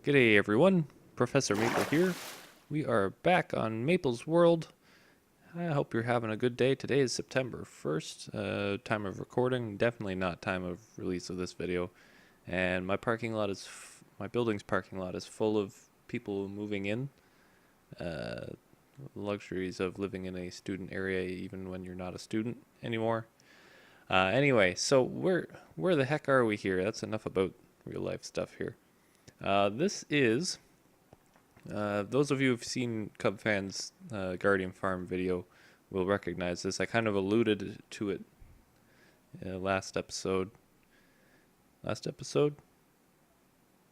G'day everyone, Professor Maple here. We are back on Maple's World. I hope you're having a good day. Today is September 1st, time of recording, definitely not time of release of this video. And my my building's parking lot is full of people moving in. Uh, Luxuries of living in a student area even when you're not a student anymore. Anyway, so where the heck are we here? That's enough about real life stuff here. This is those of you who've seen Cub Fans Guardian Farm video will recognize this. I kind of alluded to it last episode. Last episode?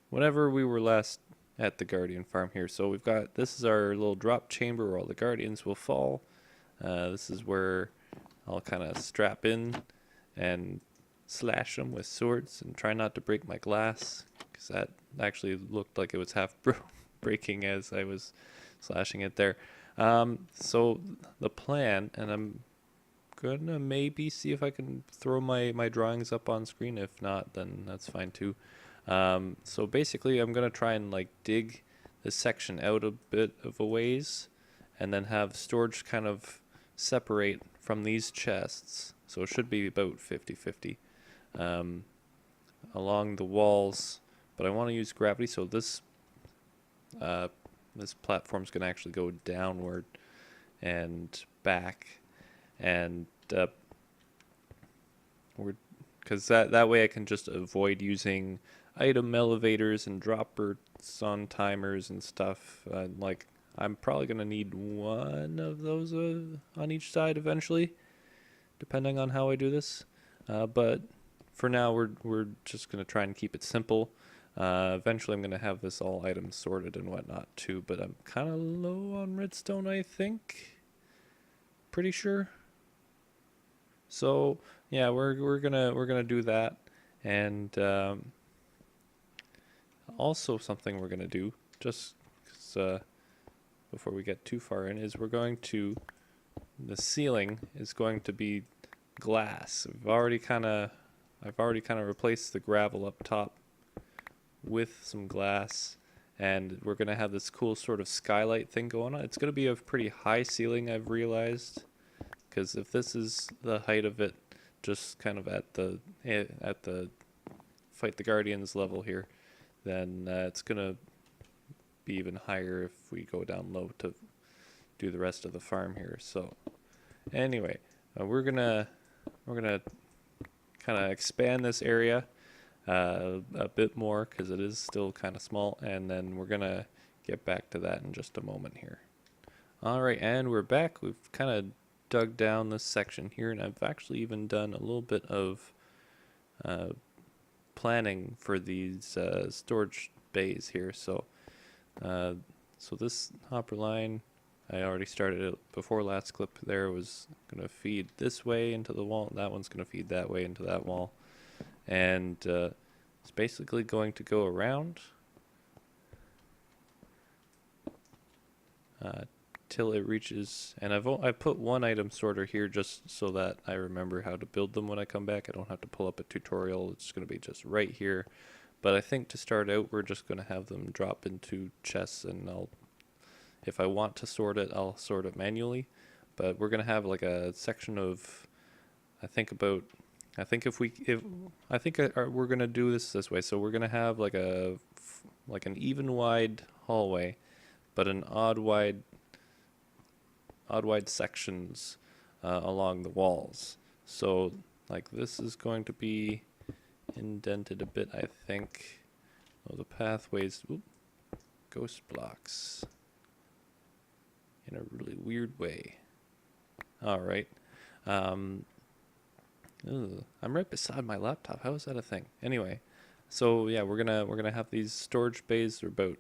Whenever we were last at the Guardian Farm here. So this is our little drop chamber where all the Guardians will fall. This is where I'll kind of strap in and slash them with swords and try not to break my glass, because that actually looked like it was half breaking as I was slashing it there. So the plan, and I'm gonna maybe see if I can throw my drawings up on screen. If not, then that's fine too. So basically I'm gonna try and like dig this section out a bit of a ways and then have storage kind of separate from these chests. So it should be about 50-50 along the walls, but I want to use gravity, so this platform's going to actually go downward and back, and because that way I can just avoid using item elevators and droppers on timers and stuff. Like I'm probably going to need one of those on each side eventually, depending on how I do this. But for now, we're just going to try and keep it simple. Eventually, I'm going to have this all items sorted and whatnot too, but I'm kind of low on redstone, I think. Pretty sure. So yeah, we're gonna do that, and also something we're gonna do just 'cause, before we get too far in is the ceiling is going to be glass. I've already kind of replaced the gravel up top with some glass, and we're going to have this cool sort of skylight thing going on. It's going to be a pretty high ceiling, I've realized, because if this is the height of it, just kind of at the fight the Guardians level here, then it's going to be even higher if we go down low to do the rest of the farm here. So anyway, we're gonna kind of expand this area a bit more because it is still kind of small, and then we're gonna get back to that in just a moment here. All right, and we're back. We've kind of dug down this section here, and I've actually even done a little bit of planning for these storage bays here. So so this hopper line, I already started it before last clip there, was going to feed this way into the wall. That one's going to feed that way into that wall. And it's basically going to go around till it reaches, and I put one item sorter here just so that I remember how to build them when I come back. I don't have to pull up a tutorial. It's going to be just right here. But I think to start out, we're just going to have them drop into chests, and if I want to sort it, I'll sort it manually. But we're going to have like a section of, I think we're going to do this way. So we're going to have like an even wide hallway, but an odd wide sections along the walls. So like this is going to be indented a bit, I think. Oh, the pathways, ghost blocks in a really weird way. All right. I'm right beside my laptop. How is that a thing? Anyway, so yeah, we're gonna have these storage bays. They're about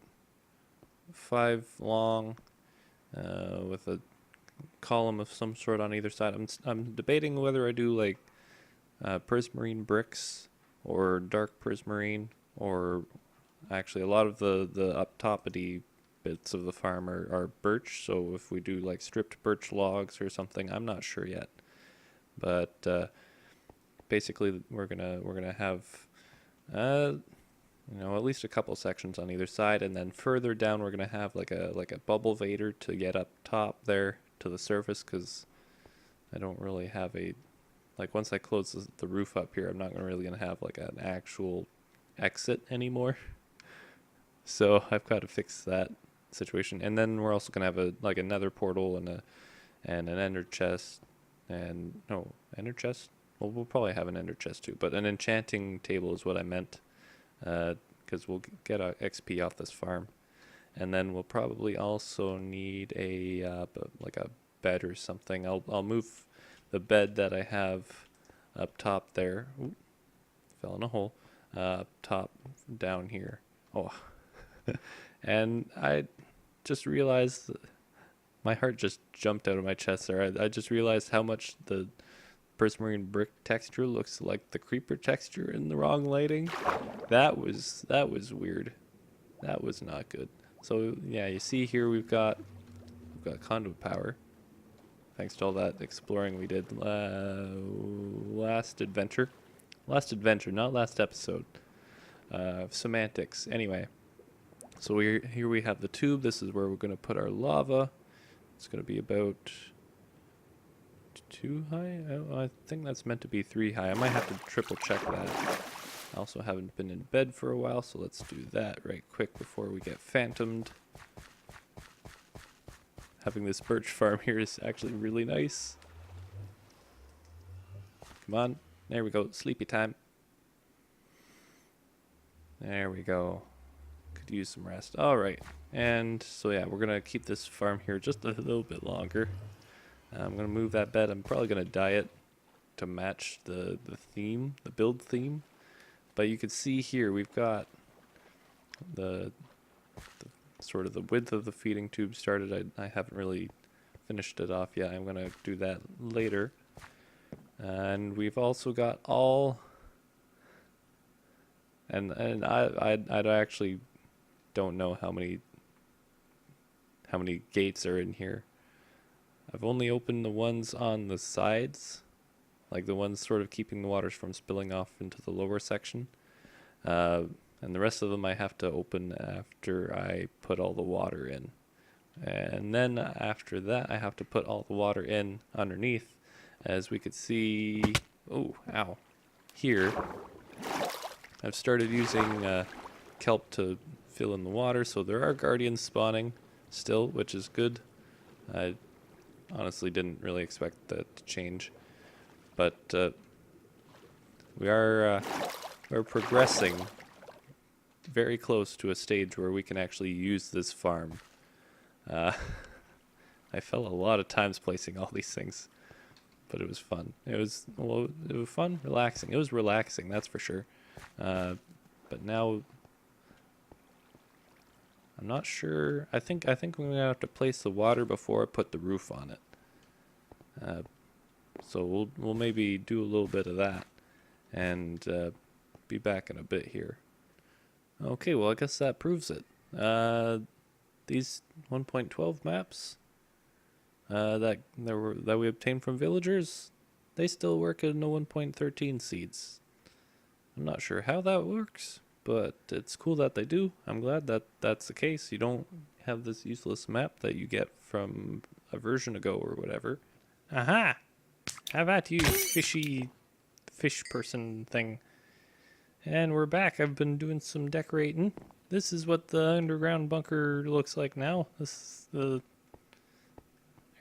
5 long, with a column of some sort on either side. I'm debating whether I do like prismarine bricks or dark prismarine, or actually a lot of the up toppity bits of the farm are birch. So if we do like stripped birch logs or something, I'm not sure yet. But basically we're gonna have you know, at least a couple sections on either side, and then further down we're gonna have like a bubble vader to get up top there to the surface, because I don't really have a, like, once I close the roof up here, I'm not really gonna have like an actual exit anymore. So I've got to fix that situation, and then we're also gonna have a like another portal and an ender chest, and no ender chest. Well, we'll probably have an ender chest too, but an enchanting table is what I meant, because we'll get a XP off this farm, and then we'll probably also need a like a bed or something. I'll move the bed that I have up top there. Ooh, fell in a hole. Up top down here. Oh, and I just realized my heart just jumped out of my chest there. I just realized how much the Prismarine brick texture looks like the creeper texture in the wrong lighting. That was weird. That was not good. So yeah, you see here we've got conduit power, thanks to all that exploring we did last adventure, not last episode. Semantics. Anyway, so here we have the tube. This is where we're going to put our lava. It's going to be about 2 high. I think that's meant to be 3 high. I might have to triple check that. I also haven't been in bed for a while, so let's do that right quick before we get phantomed. Having this birch farm here is actually really nice. Come on. There we go. Sleepy time. There we go. Could use some rest. Alright. And so yeah, we're going to keep this farm here just a little bit longer. I'm going to move that bed. I'm probably going to dye it to match the theme, the build theme. But you can see here we've got the sort of the width of the feeding tube started. I haven't really finished it off yet. I'm going to do that later. And we've also got all... And I actually don't know how many gates are in here. I've only opened the ones on the sides, like the ones sort of keeping the waters from spilling off into the lower section. And the rest of them I have to open after I put all the water in. And then after that I have to put all the water in underneath. As we could see, oh, ow, here, I've started using kelp to fill in the water, so there are guardians spawning still, which is good. I honestly didn't really expect that to change, but we're progressing very close to a stage where we can actually use this farm. I fell a lot of times placing all these things, but it was fun. It was fun, relaxing. It was relaxing, that's for sure. But now I'm not sure. I think we're gonna have to place the water before I put the roof on it. So we'll maybe do a little bit of that, and be back in a bit here. Okay, well I guess that proves it. These 1.12 maps that we obtained from villagers, they still work in the 1.13 seeds. I'm not sure how that works, but it's cool that they do. I'm glad that that's the case. You don't have this useless map that you get from a version ago or whatever. Aha! How about you, fishy fish person thing? And we're back. I've been doing some decorating. This is what the underground bunker looks like now. This is the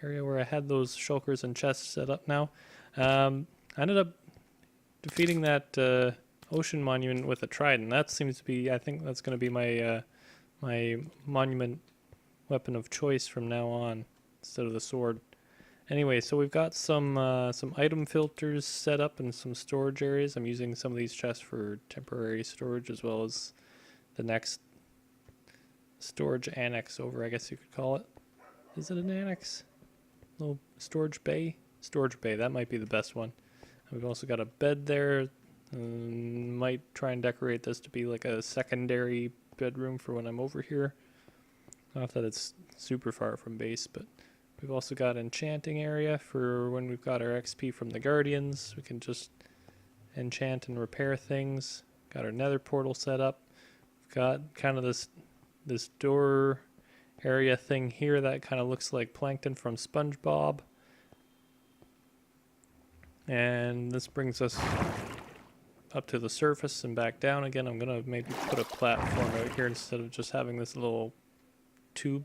area where I had those shulkers and chests set up now. I ended up defeating that ocean monument with a trident. That seems to be, I think that's going to be my my monument weapon of choice from now on instead of the sword. Anyway, so we've got some item filters set up in some storage areas. I'm using some of these chests for temporary storage, as well as the next storage annex over, I guess you could call it. Is it an annex? Little storage bay? Storage bay, that might be the best one. And we've also got a bed there. Might try and decorate this to be like a secondary bedroom for when I'm over here. Not that it's super far from base, but we've also got an enchanting area for when we've got our XP from the Guardians. We can just enchant and repair things. Got our nether portal set up. got kind of this door area thing here that kind of looks like plankton from SpongeBob. And this brings us up to the surface and back down again. I'm gonna maybe put a platform out here instead of just having this little tube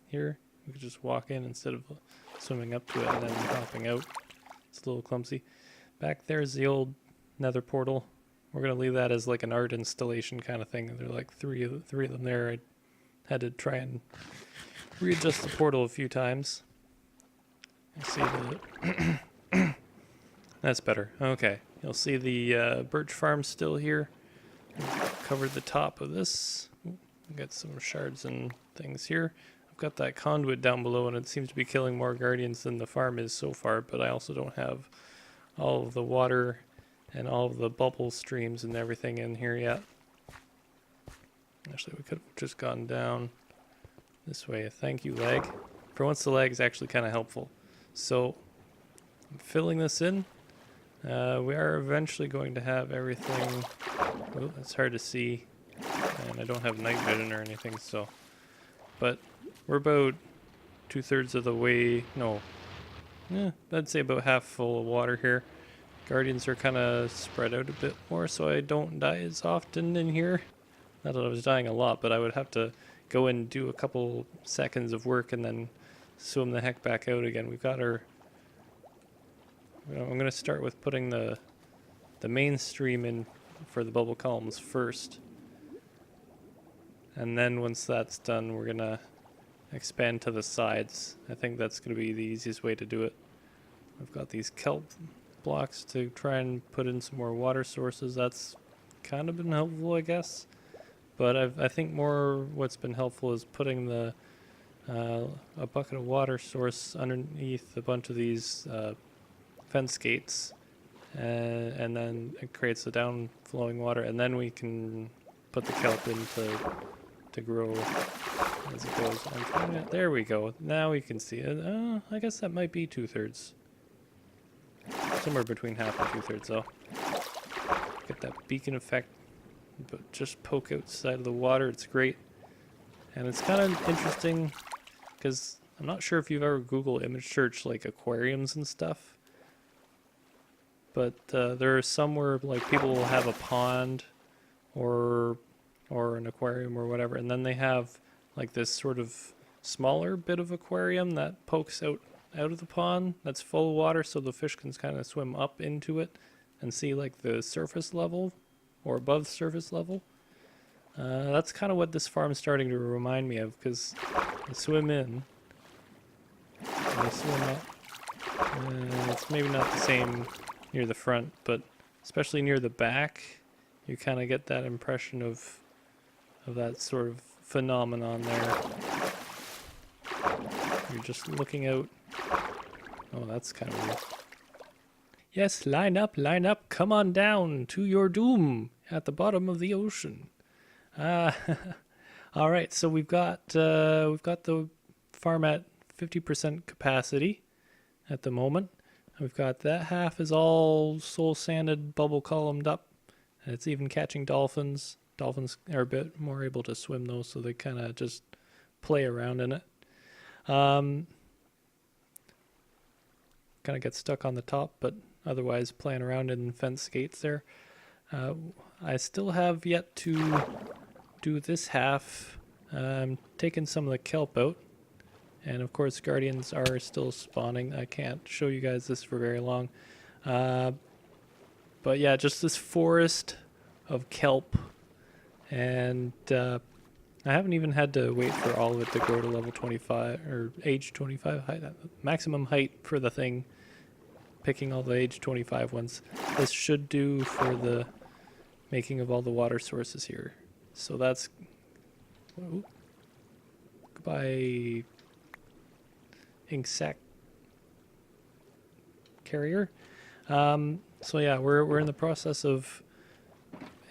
here. We could just walk in instead of swimming up to it and then hopping out. It's a little clumsy. Back there's the old nether portal. We're gonna leave that as like an art installation kind of thing. There are like three of them there. I had to try and readjust the portal a few times. You see the that's better. Okay, you'll see the birch farm still here. Covered the top of this. Got some shards and things here. I've got that conduit down below, and it seems to be killing more guardians than the farm is so far. But I also don't have all of the water and all of the bubble streams and everything in here yet. Actually, we could have just gone down this way. Thank you, lag. For once, the lag is actually kind of helpful. So, I'm filling this in. We are eventually going to have everything. Oh, it's hard to see, and I don't have night vision or anything, so. But we're about 2/3 of the way. No, I'd say about half full of water here. Guardians are kind of spread out a bit more, so I don't die as often in here. Not that I was dying a lot, but I would have to go and do a couple seconds of work and then swim the heck back out again. We've got our... I'm going to start with putting the main stream in for the bubble columns first. And then once that's done, we're going to expand to the sides. I think that's going to be the easiest way to do it. I've got these kelp blocks to try and put in some more water sources. That's kind of been helpful, I guess. But I think more what's been helpful is putting a bucket of water source underneath a bunch of these fence gates, and then it creates the down-flowing water, and then we can put the kelp in to grow as it goes. There we go. Now we can see it. I guess that might be 2/3. Somewhere between half and 2/3 though. Get that beacon effect, but just poke outside of the water. It's great. And it's kind of interesting because I'm not sure if you've ever Googled image search like aquariums and stuff. But there are some where like people will have a pond or an aquarium or whatever, and then they have like this sort of smaller bit of aquarium that pokes out of the pond that's full of water, so the fish can kind of swim up into it and see like the surface level or above surface level. That's kind of what this farm's starting to remind me of, because you swim in and you swim up. It's maybe not the same near the front, but especially near the back, you kind of get that impression of that sort of phenomenon there. You're just looking out. Oh, that's kind of weird. Yes, line up, come on down to your doom at the bottom of the ocean. All right, so we've got the farm at 50% capacity at the moment. We've got that half is all soul sanded, bubble columned up, and it's even catching dolphins. Dolphins are a bit more able to swim though, so they kind of just play around in it. Kind of get stuck on the top, but otherwise playing around in fence gates there. I still have yet to do this half. Taking some of the kelp out. And of course, guardians are still spawning. I can't show you guys this for very long. But yeah, just this forest of kelp. And I haven't even had to wait for all of it to grow to level 25, or age 25 height. Maximum height for the thing. Picking all the age 25 ones. This should do for the making of all the water sources here. So that's... Ooh. Goodbye... ink sac carrier. So yeah, we're in the process of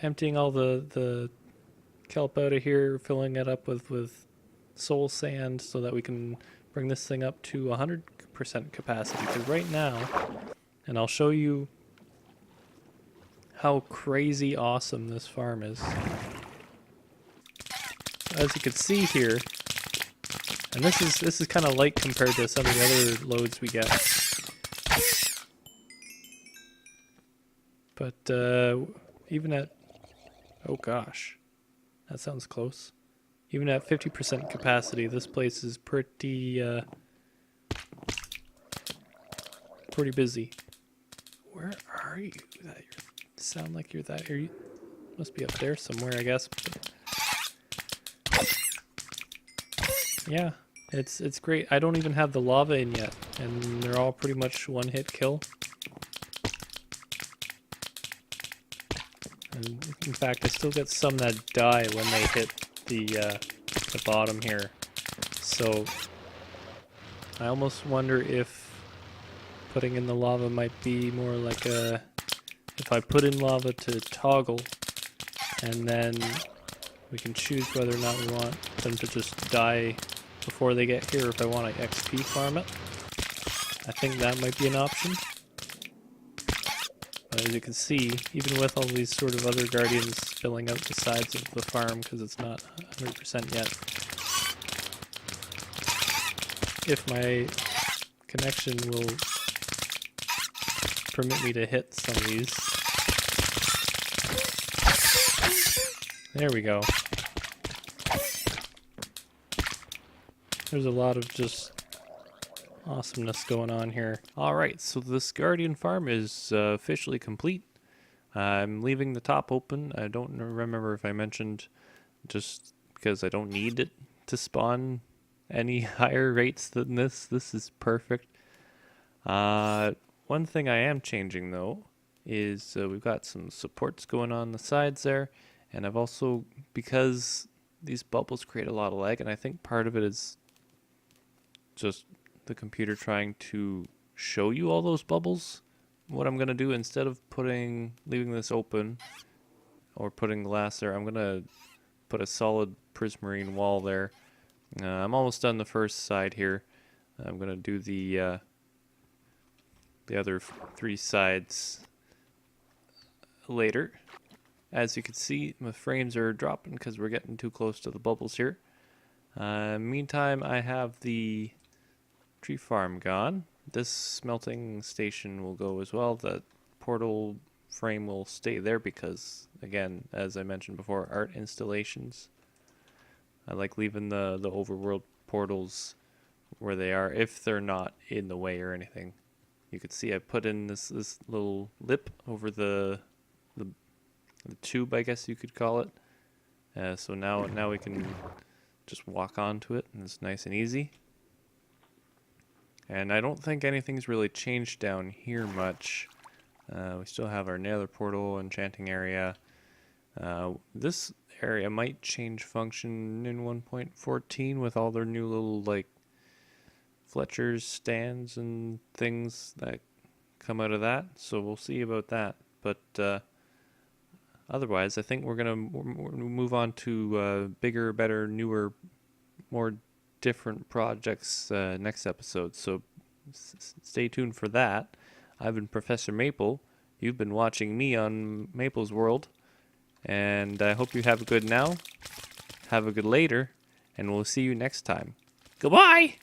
emptying all the kelp out of here, filling it up with soul sand so that we can bring this thing up to 100% capacity. Because right now, and I'll show you how crazy awesome this farm is. as you can see here, and this is kind of light compared to some of the other loads we get. But even at, oh gosh, that sounds close. Even at 50% capacity, this place is pretty busy. Where are you? That sound like you're that area? Must be up there somewhere, I guess. Yeah, it's great. I don't even have the lava in yet, and they're all pretty much one-hit kill. And in fact, I still get some that die when they hit the bottom here. So I almost wonder if putting in the lava might be more like a... If I put in lava to toggle, and then we can choose whether or not we want them to just die before they get here, if I want to XP farm it. I think that might be an option. But as you can see, even with all these sort of other guardians filling out the sides of the farm, because it's not 100% yet, if my connection will permit me to hit some of these. There we go. There's a lot of just awesomeness going on here. Alright, so this Guardian farm is officially complete. I'm leaving the top open. I don't remember if I mentioned, just because I don't need it to spawn any higher rates than this. This is perfect. One thing I am changing though is we've got some supports going on the sides there, and I've also, because these bubbles create a lot of lag, and I think part of it is just the computer trying to show you all those bubbles. What I'm gonna do, instead of leaving this open or putting glass there, I'm gonna put a solid prismarine wall there. I'm almost done the first side here. I'm gonna do the other 3 sides later. As you can see, my frames are dropping because we're getting too close to the bubbles here. Meantime, I have the tree farm gone. This smelting station will go as well. The portal frame will stay there because, again, as I mentioned before, art installations. I like leaving the overworld portals where they are, if they're not in the way or anything. You could see I put in this little lip over the tube, I guess you could call it. So now we can just walk onto it, and it's nice and easy. And I don't think anything's really changed down here much. We still have our nether portal, enchanting area. This area might change function in 1.14 with all their new little, like, Fletcher's stands and things that come out of that. So we'll see about that. But otherwise, I think we're going to move on to bigger, better, newer, more different projects next episode, so stay tuned for that. I've been Professor Maple. You've been watching me on Maple's World, and I hope you have a good now, have a good later, and we'll see you next time. Goodbye!